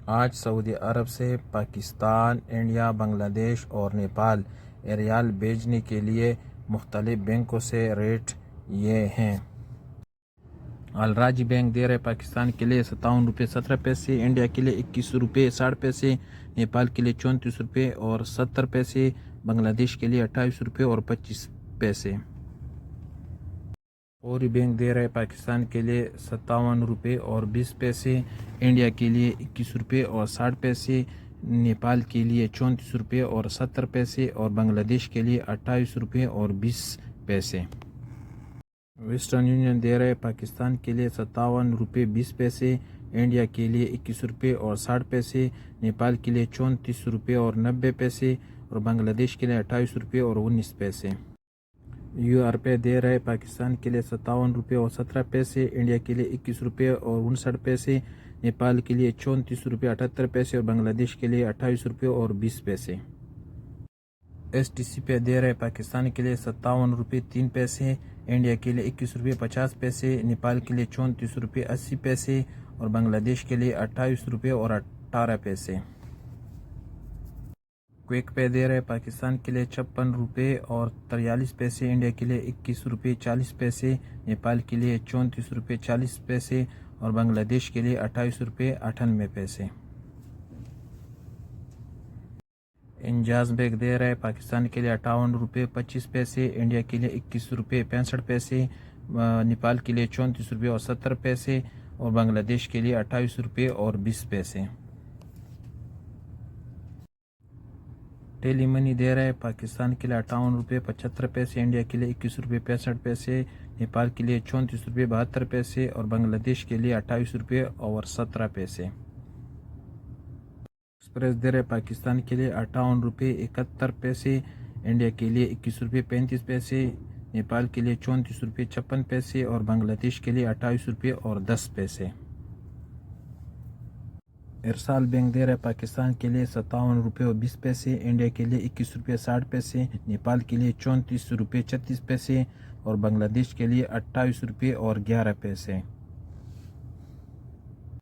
آج سعودی عرب سے پاکستان، انڈیا، بنگلہ دیش اور نیپال ریال بھیجنے کے لیے مختلف بینکوں سے ریٹ یہ ہیں۔ الراجی بینک دے رہے پاکستان کے لیے 57 روپے 17 انڈیا کے لیے 21 روپے 60 نیپال کے لیے 34 روپے اور 70 بنگلہ دیش کے لیے 28 روپے اور 25 فوری بینک دے رہے پاکستان کے لیے 57 روپے اور 20 انڈیا کے لیے 21 روپے اور 60 نیپال کے لیے 34 روپے اور 70 اور بنگلہ دیش کے لیے 28 روپے اور 20 ویسٹرن یونین دے رہے پاکستان کے لیے 57 روپے 20 انڈیا کے لیے 21 روپے اور 60 نیپال کے لیے 34 روپے اور 90 اور بنگلہ دیش کے لیے 28 روپے اور 19 یو آر پے دے رہے پاکستان کے لیے 57 روپے اور 17 انڈیا کے لیے 21 روپے اور 59 نیپال کے لیے 34 روپے 78 اور بنگلہ دیش کے لیے 28 روپے اور 20 ایس ٹی سی پہ دے رہے پاکستان کے لیے 57 روپے 3 انڈیا کے لیے 21 روپے 50 نیپال کے لیے 34 روپے 80 اور بنگلہ دیش کے لیے 28 روپے اور 18 کوئک پے دے رہے پاکستان کے لیے 56 روپے اور 43 انڈیا کے لیے 21 روپے 40 نیپال کے لیے 34 روپے 40 اور بنگلہ دیش کے لیے 28 روپے 98 انجاز بینک دے رہے پاکستان کے لیے 58 روپے 25 انڈیا کے لیے 21 روپے 65 نیپال کے لیے 34 روپے اور 70 اور بنگلہ دیش کے لیے 28 روپے اور 20 ٹیلی منی دے رہے پاکستان کے لیے 58 روپے 75 انڈیا کے لیے 21 روپے 65 نیپال کے لیے 34 روپے 72 اور بنگلہ دیش کے لیے 28 روپے اور 17 ایکسپریس دے رہے پاکستان کے لیے 58 روپے 71 انڈیا کے لیے 21 روپے 35 نیپال کے لیے 34 روپے 56 اور بنگلہ دیش کے لیے 28 روپے اور 10 ارسال بینک دے رہے پاکستان کے لیے 57 روپے اور 20 انڈیا کے لیے 21 روپے 60 نیپال کے لیے 34 روپے 36 اور بنگلہ دیش کے لیے 28 روپے اور 11